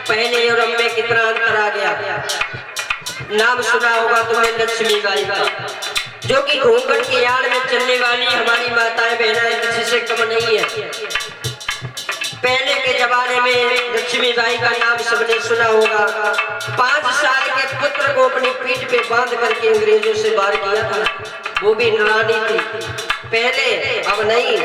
पहले और अब में कितना अंतर आ गया। नाम सुना होगा तुमने लक्ष्मी बाई का, जो कि घूंघट की आड़ में चलने वाली हमारी माताएं बहनें किसी से कम नहीं है। पहले के जमाने में लक्ष्मी बाई का नाम सबने सुना होगा। 5 साल के पुत्र को अपनी पीठ पे बांध करके अंग्रेजों से बाहर किया था, वो भी रानी थी पहले, अब नहीं।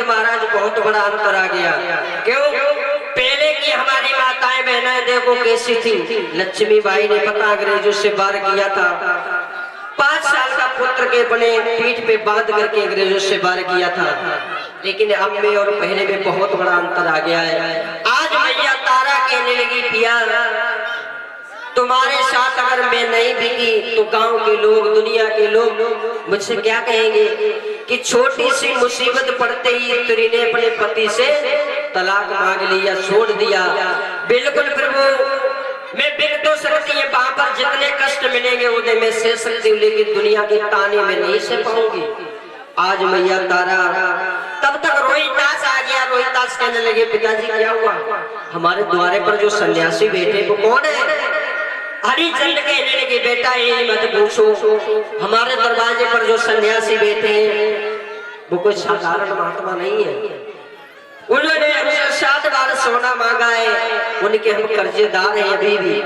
महाराज बहुत बड़ा अंतर आ गया। क्यों? पहले की हमारी माताएं बहनें देखो कैसी थी। लक्ष्मी बाई ने पता अंग्रेजों से बाहर किया था, 5 साल का पुत्र के बने पीठ पे बांध करके अंग्रेजों से बाहर किया था। लेकिन अब में और पहले में बहुत बड़ा अंतर आ गया है। आज मैया तारा कहने लगी पिया, तुम्हारे साथ अगर मैं नहीं बिकी तो गांव के लोग, दुनिया के लोग मुझसे क्या कहेंगे कि छोटी सी मुसीबत पड़ते ही तुरी ने अपने पति से तलाक मांग लिया, छोड़ दिया। बिल्कुल प्रभु, मैं बिक तो सकती है, वहां पर जितने कष्ट मिलेंगे उन्हें मैं सह सकती हूँ, लेकिन दुनिया के ताने में नहीं सह पाऊंगी। आज मैया तारा, तब तक रोहितास आ गया। रोहितास कहने लगे पिताजी क्या हुआ? हमारे द्वारे पर जो सन्यासी बैठे वो कौन है? हरिचंद कहने लगे बेटा ये मत पूछो, हमारे दरवाजे पर जो सन्यासी बैठे हैं वो कोई साधारण महात्मा नहीं है। उन्होंने हमसे 7 बार सोना मांगा है, उनके हम कर्जेदार हैं अभी भी।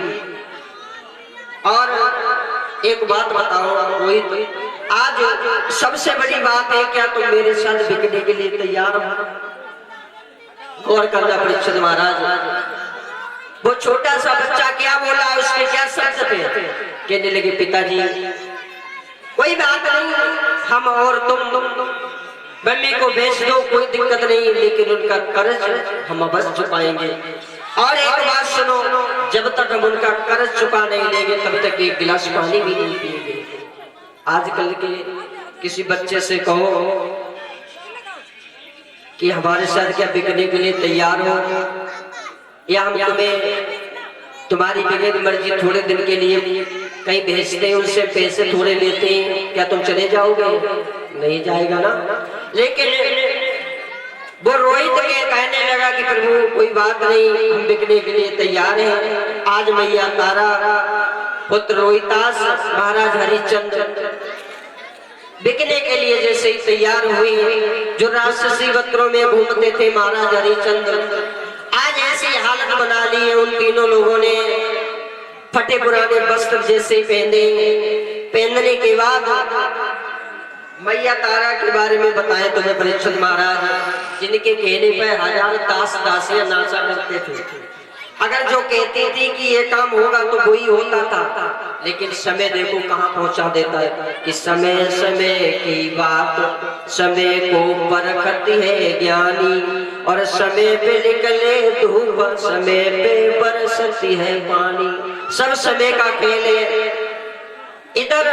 और एक बात बताओ रोहित, आज सबसे बड़ी बात है, क्या तुम मेरे साथ बिकने के लिए तैयार हो? गौर करना परीक्षित महाराज। वो छोटा सा बच्चा क्या बोला, उसके क्या शब्द थे? कहने लगे पिताजी कोई बात नहीं, हम और तुम मम्मी को बेच दो, कोई दिक्कत नहीं, लेकिन उनका कर्ज हम अवश्य चुकाएंगे। और एक बात सुनो, जब तक हम उनका कर्ज चुका नहीं लेंगे तब तक एक गिलास पानी भी नहीं पिएंगे। आजकल के किसी बच्चे से कहो कि हमारे साथ क्या बिकने के लिए तैयार हो, या हम तुम्हें तुम्हारी बगैर मर्जी थोड़े दिन के लिए कहीं भेजते हैं, उनसे पैसे थोड़े लेते हैं, क्या तुम चले जाओगे? नहीं जाएगा ना। लेकिन वो रोहित के कहने लगा कि प्रभु कोई बात नहीं, हम बिकने के लिए तैयार हैं। आज मैया तारा पुत्र रोहितास महाराज हरिश्चंद्र बिकने के लिए जैसे ही तैयार हुई, जो राक्षसी वस्त्रों में घूमते थे महाराज हरिश्चंद्र, आज ऐसी हालत बना ली है। उन तीनों लोगों ने फटे पुराने वस्त्र जैसे पहनने के बाद मैया तारा के बारे में बताया तुम्हें परीक्षित महाराज, जिनके कहने पर 1000 दास दासियां नाचा करते थे। अगर जो कहती थी कि ये काम होगा तो वही होता था, लेकिन समय देखो कहाँ पहुंचा देता है कि समय समय की बात समय को परखती है ज्ञानी, और समय पे निकले धूप समय पे बरसती है पानी। सब समय का खेल है। इधर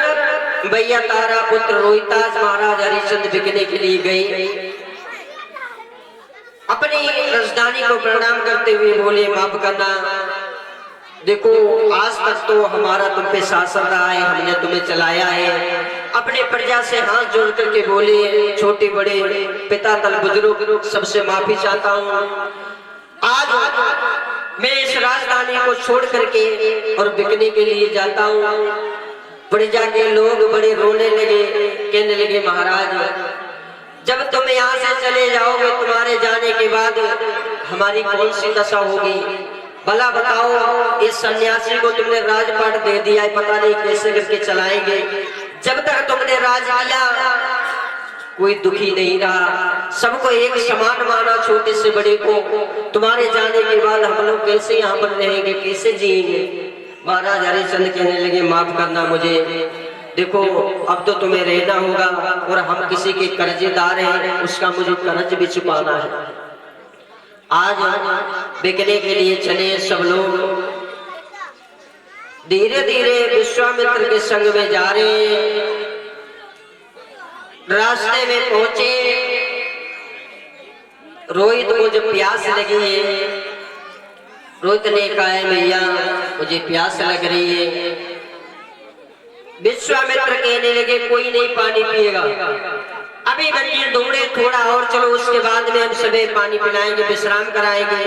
भैया तारा पुत्र रोहितास महाराज हरिश्चंद्र बिकने के लिए गई, अपनी राजधानी को प्रणाम करते हुए बोले माफ करना, देखो आज तक तो हमारा तुम पे शासन रहा है, हमने तुम्हें चलाया है। अपने प्रजा से हाथ जोड़ करके बोले छोटे बड़े पिता तल बुजुर्ग सबसे माफी चाहता हूँ। आज मैं इस राजधानी को छोड़ करके और बिकने के लिए जाता हूँ। प्रजा के लोग बड़े रोने लगे, कहने लगे महाराज जब तुम यहाँ से चले जाओगे तुम्हारे जाने के बाद हमारी कौन सी दशा होगी। भला बताओ इस सन्यासी को तुमने राजपाट दे दिया है, पता नहीं कैसे करके चलाएंगे। जब तक तुमने राज किया कोई दुखी नहीं रहा, सबको एक समान माना छोटे से बड़े को। तुम्हारे जाने के बाद हम लोग कैसे यहाँ पर रहेंगे, कैसे जिएंगे। महाराज हरिश्चंद्र कहने लगे माफ करना मुझे, देखो अब तो तुम्हें रहना होगा और हम किसी के कर्जेदार हैं, उसका मुझे कर्ज भी चुकाना है। आज बिकने के लिए चले सब लोग, धीरे धीरे विश्वामित्र के संग में जा रहे हैं। रास्ते में पहुंचे, रोहित को जब प्यास लगी है, रोहित ने कहा भैया मुझे प्यास लग रही है। विश्वामित्र कहने लगे कोई नहीं पानी पिएगा, अभी बच्चे दौड़े थोड़ा और चलो, उसके बाद में हम सभी पानी पिलाएंगे, विश्राम कराएंगे।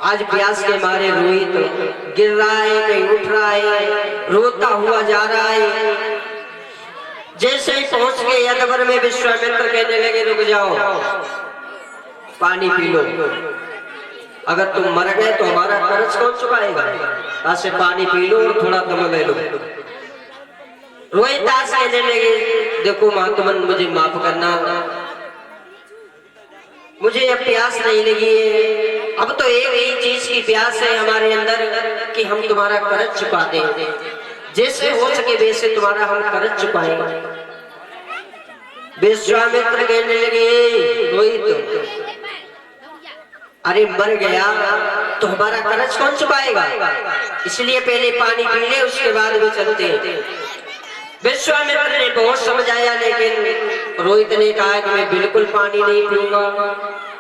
आज प्यास के मारे रोहित गिर रहा है, कहीं उठ रहा है, रोता हुआ जा रहा है। जैसे ही पहुंच गए अकबर में विश्वामित्र कहने लगे रुक जाओ पानी पी लो, अगर तुम मर गए तो हमारा कर्ज कौन चुकाएगा, ऐसे पानी पी लो और थोड़ा दम ले लो। रोहितास कहने लगे देखो महात्मन मुझे माफ करना, मुझे अब प्यास नहीं लगी है, अब तो एक ही चीज की प्यास है हमारे अंदर कि हम तुम्हारा कर्ज चुका दें, जैसे हो सके वैसे तुम्हारा हम कर्ज चुकाएंगे। विश्वामित्र कहने लगे रोहित अरे मर गया तो हमारा कर्ज कौन चुकाएगा, इसलिए पहले पानी पी ले उसके बाद भी चलते। विश्वामित्र ने बहुत समझाया लेकिन रोहित ने कहा कि मैं बिल्कुल पानी नहीं पीऊंगा,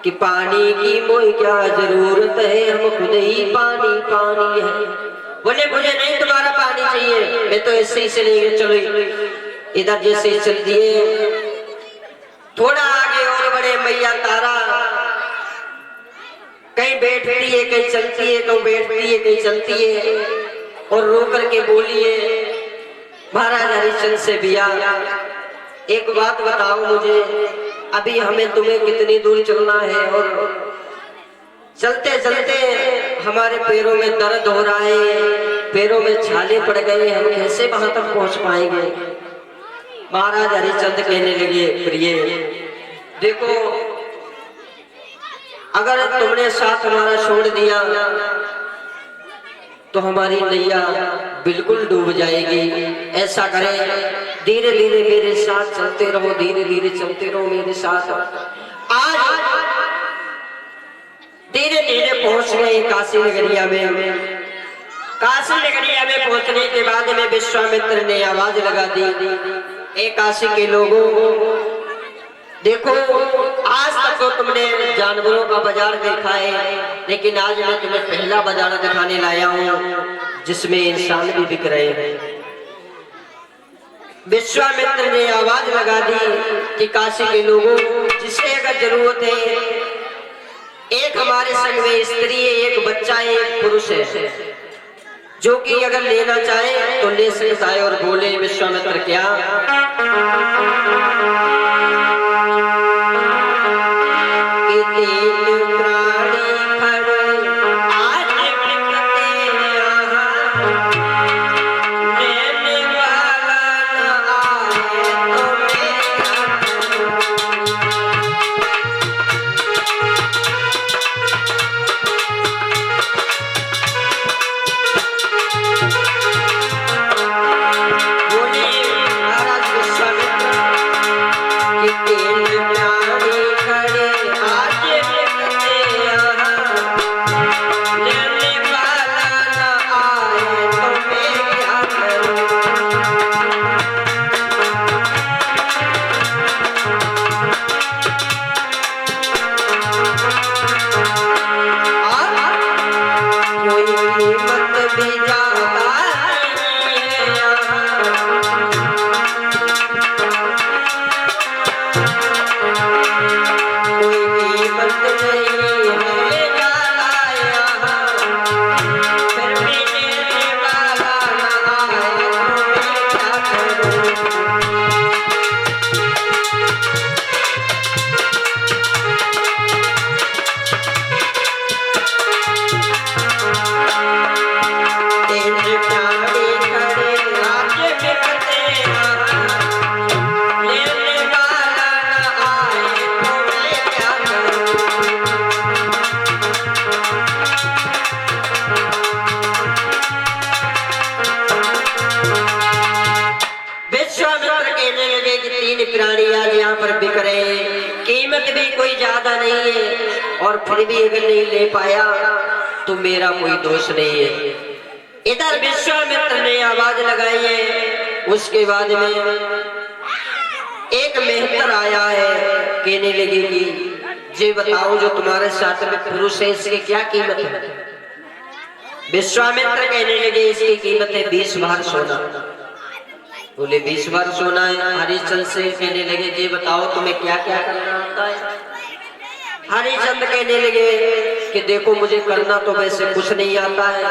कि पानी की मोई क्या जरूरत है, हम खुद ही पानी पानी है। बोले मुझे नहीं तुम्हारा पानी चाहिए, मैं तो ऐसे ही चलेंगे। चलो इधर जैसे ही चल दिए, थोड़ा आगे और बड़े मैया तारा कहीं बैठती है कहीं चलती है, कहीं बैठती है कहीं चलती है, और रो करके बोली है महाराज हरिश्चंद्र से भैया एक बात बताओ मुझे, अभी हमें तुम्हें कितनी दूर चलना है, और चलते चलते हमारे पैरों में दर्द हो रहा है, पैरों में छाले पड़ गए, हम कैसे वहां तक पहुंच पाएंगे। महाराज हरिश्चंद्र कहने लगे प्रिय देखो अगर तुमने साथ हमारा छोड़ दिया तो हमारी नैया बिल्कुल डूब जाएगी। ऐसा करें धीरे धीरे मेरे साथ चलते रहो, धीरे धीरे चलते रहो मेरे साथ। आज धीरे धीरे पहुंच गए काशी नगरिया में। काशी नगरिया में पहुंचने के बाद में विश्वामित्र ने आवाज लगा दी ए काशी के लोगों देखो आज तक तो तुमने जानवरों का बाजार देखा है, लेकिन आज मैं तुम्हें पहला बाजार दिखाने लाया हूँ जिसमें इंसान भी बिक रहे हैं। विश्वामित्र ने आवाज लगा दी कि काशी के लोगों जिसे अगर जरूरत है, एक हमारे संग में स्त्री है, एक बच्चा है, एक पुरुष है, जो कि अगर लेना चाहे तो ले सकता है। और बोले विश्वामित्र क्या विश्वामित्र कहने लगे कि 3 प्राणी आज यहाँ पर बिक रहे हैं, कीमत भी कोई ज्यादा नहीं है, और फिर भी अगर नहीं ले पाया तो मेरा कोई दोष नहीं है। इधर विश्वामित्र ने आवाज लगाई है। उसके बाद में एक मेहतर आया है, कहने लगे कि ये बताओ जो तुम्हारे साथ में पुरुष है इसकी क्या कीमत है। विश्वामित्र कहने लगे इसकी कीमत है 20 भार सोना। बोले 20 भार सोना है। हरिश्चंद्र से कहने लगे ये बताओ तुम्हें क्या क्या करना आता है। हरिश्चंद्र कहने लगे कि देखो मुझे करना तो वैसे कुछ नहीं आता है,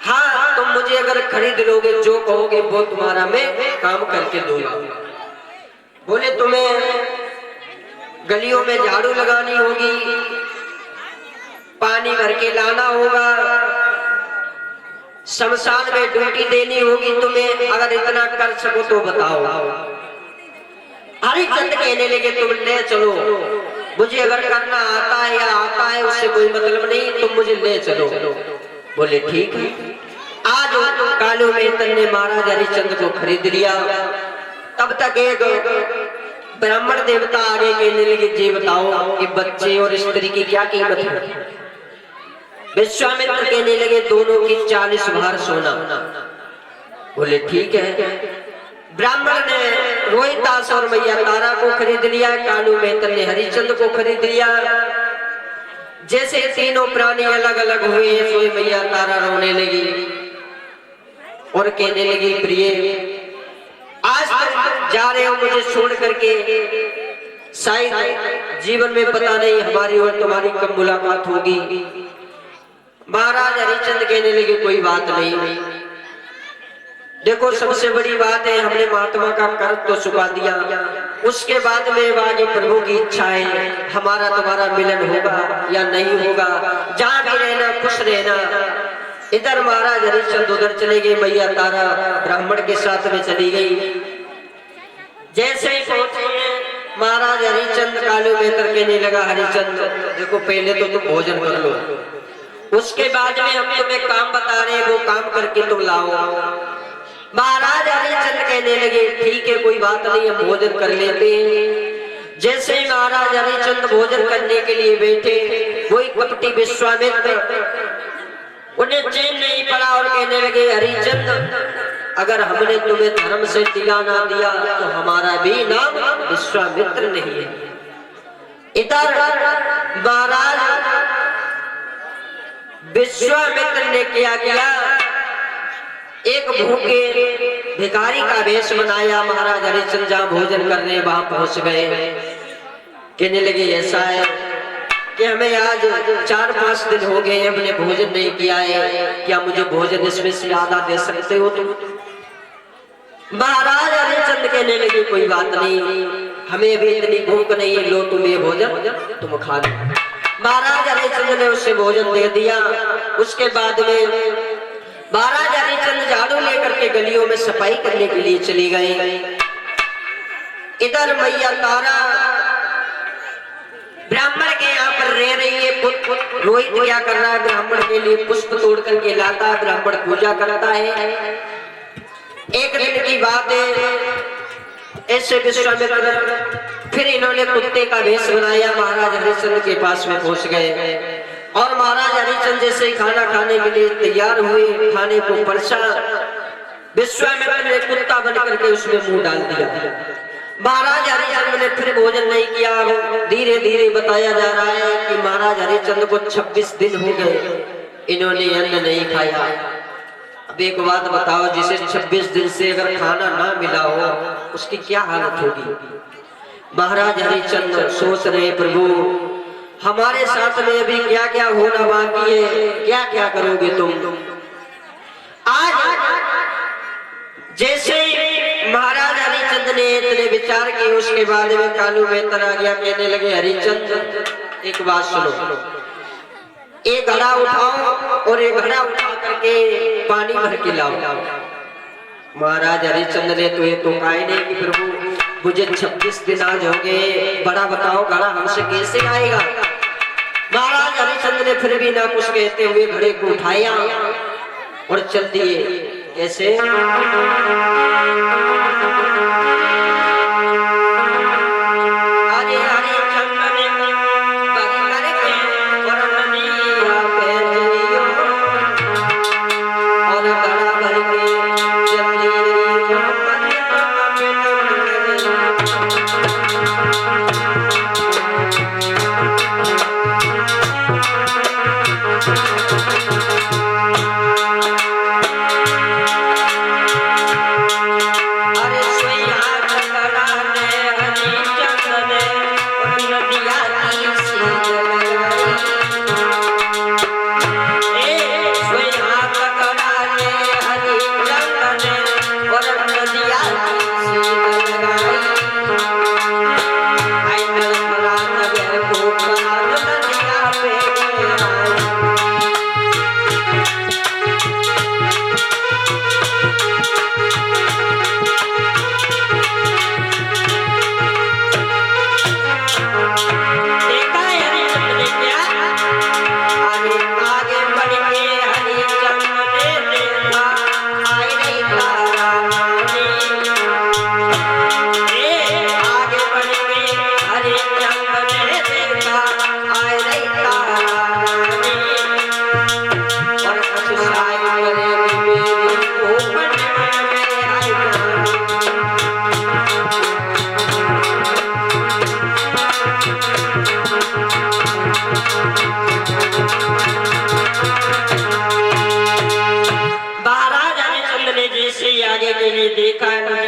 हाँ तुम मुझे अगर खरीद लोगे जो कहोगे वो तुम्हारा मैं काम करके दूंगा। बोले तुम्हें गलियों में झाड़ू लगानी होगी, पानी भर के लाना होगा, शमशान में ड्यूटी देनी होगी तुम्हें, अगर इतना कर सको तो बताओ। हरिचंद कहने लगे तुम ले चलो, मुझे अगर करना आता है या आता है उससे कोई मतलब नहीं, तुम मुझे ले चलो। बोले ठीक है। आज कालू मेहतर ने महाराज हरिचंद को खरीद लिया। तब तक एक ब्राह्मण देवता आगे कहने लगे जी बताओ कि बच्चे और स्त्री की क्या कीमत है। विश्वामित्र कहने लगे दोनों की 40 भार सोना। बोले ठीक है। ब्राह्मण ने रोहितास और मैया तारा को खरीद लिया, कालू मेहतर ने हरिचंद को खरीद लिया। जैसे तीनों प्राणी अलग अलग हुए, सोई मैया तारा रोने लगी और कहने लगी प्रिय आज तक जा रहे हो मुझे छोड़ करके, शायद जीवन में पता नहीं हमारी और तुम्हारी कब मुलाकात होगी। महाराज हरिचंद कहने लगे कोई बात नहीं, देखो सबसे बड़ी बात है हमने महात्मा का कर्म तो चुका दिया, उसके बाद में आगे प्रभु की इच्छा है हमारा तुम्हारा मिलन होगा या नहीं होगा, जहाँ भी रहना खुश रहना। इधर महाराज हरिचंद उधर चले गए, मैया तारा ब्राह्मण के साथ में चली गई। जैसे ही पहुंचे महाराज हरिचंद कालू मेहतर कहने लगा हरिचंद देखो पहले तो तुम भोजन कर लो, उसके बाद में हम तुम्हें काम बता रहे हैं वो काम करके तुम लाओ। महाराज हरिचंद कहने लगे ठीक है कोई बात नहीं हम भोजन कर लेते हैं। जैसे ही महाराज हरिचंद भोजन करने के लिए बैठे, वही कपटी विश्वामित्र उन्हें चैन नहीं पड़ा और कहने लगे हरिचंद अगर हमने तुम्हें धर्म से दिला ना दिया तो हमारा भी नाम विश्वामित्र नहीं है। इधर महाराज विश्वामित्र ने क्या किया, एक भूखे भिखारी का वेश बनाया। महाराज हरिचंद जहाँ भोजन करने वहां पहुंच गए। कहने लगे ऐसा है कि हमें आज 4-5 दिन हो गए हमने भोजन नहीं किया है, क्या मुझे भोजन इसमें से आधा दे सकते हो तुम। महाराज हरिचंद कहने लगे कोई बात नहीं हमें भी इतनी भूख नहीं है, लो तुम ये भोजन तुम खा लो। महाराज हरिचंद ने उससे भोजन दे दिया। उसके बाद में महाराज हरिचंद झाड़ू लेकर के गलियों में सफाई करने के लिए चली गई। इधर मैया तारा ब्राह्मण के यहाँ पर रह रही है। रोहित क्या कर रहा है, ब्राह्मण के लिए पुष्प तोड़ करके लाता है, ब्राह्मण पूजा करता है। एक दिन की बात है, ऐसे विश्वामित्र फिर इन्होंने कुत्ते का वेश बनाया, महाराज हरिचंद के पास में पहुंच गए और महाराज हरिचंद जैसे खाना खाने के लिए तैयार हुए, खाने को परसा, विश्वामित्र ने कुत्ता बन करके उसमें मुंह डाल दिया। महाराज हरिचंद ने फिर भोजन नहीं किया। धीरे धीरे बताया जा रहा है कि महाराज हरिचंद को 26 दिन हो गए इन्होंने अन्न नहीं खाया। अब एक बात बताओ, जिसे 26 दिन से अगर खाना ना मिला हो उसकी क्या हालत होगी। महाराज हरिचंद सोच रहे प्रभु हमारे साथ में अभी क्या क्या होना बाकी है, क्या क्या करोगे तुम। आज जैसे महाराज हरिचंद ने इतने विचार किए, उसके बाद में कालू मेहतर आ गया। कहने लगे हरिचंद एक बात सुनो, एक घड़ा उठाओ और एक घड़ा उठा करके पानी भर के लाओ। महाराज हरिचंद ने तो ये तो कहा नहीं कि प्रभु मुझे 26 दिन आज हो गए, बड़ा बताओ घड़ा हमसे कैसे आएगा। महाराज हरिचंद ने फिर भी ना कुछ कहते हुए घड़े को उठाया और चल दिए। कैसे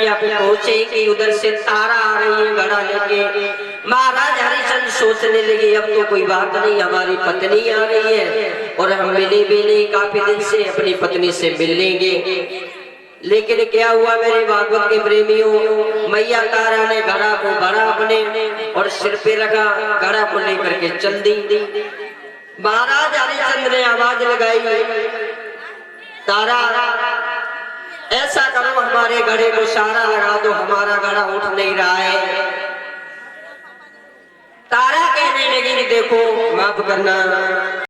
कुटिया पे पहुंचे कि उधर से तारा आ रही है घड़ा लेके। महाराज हरिश्चंद्र सोचने लगे अब तो कोई बात नहीं, हमारी पत्नी आ रही है और हम मिले भी नहीं काफी दिन से, अपनी पत्नी से मिल लेंगे। लेकिन क्या हुआ मेरे भागवत के प्रेमियों, मैया तारा ने घड़ा को भरा अपने और सिर पे रखा, घड़ा को लेकर के चल दी। महाराज हरिश्चंद्र ने आवाज लगाई, तारा ऐसा करो हमारे घड़े को सारा लगा दो, हमारा घड़ा उठ नहीं रहा है। तारा कहने लगी देखो माफ करना,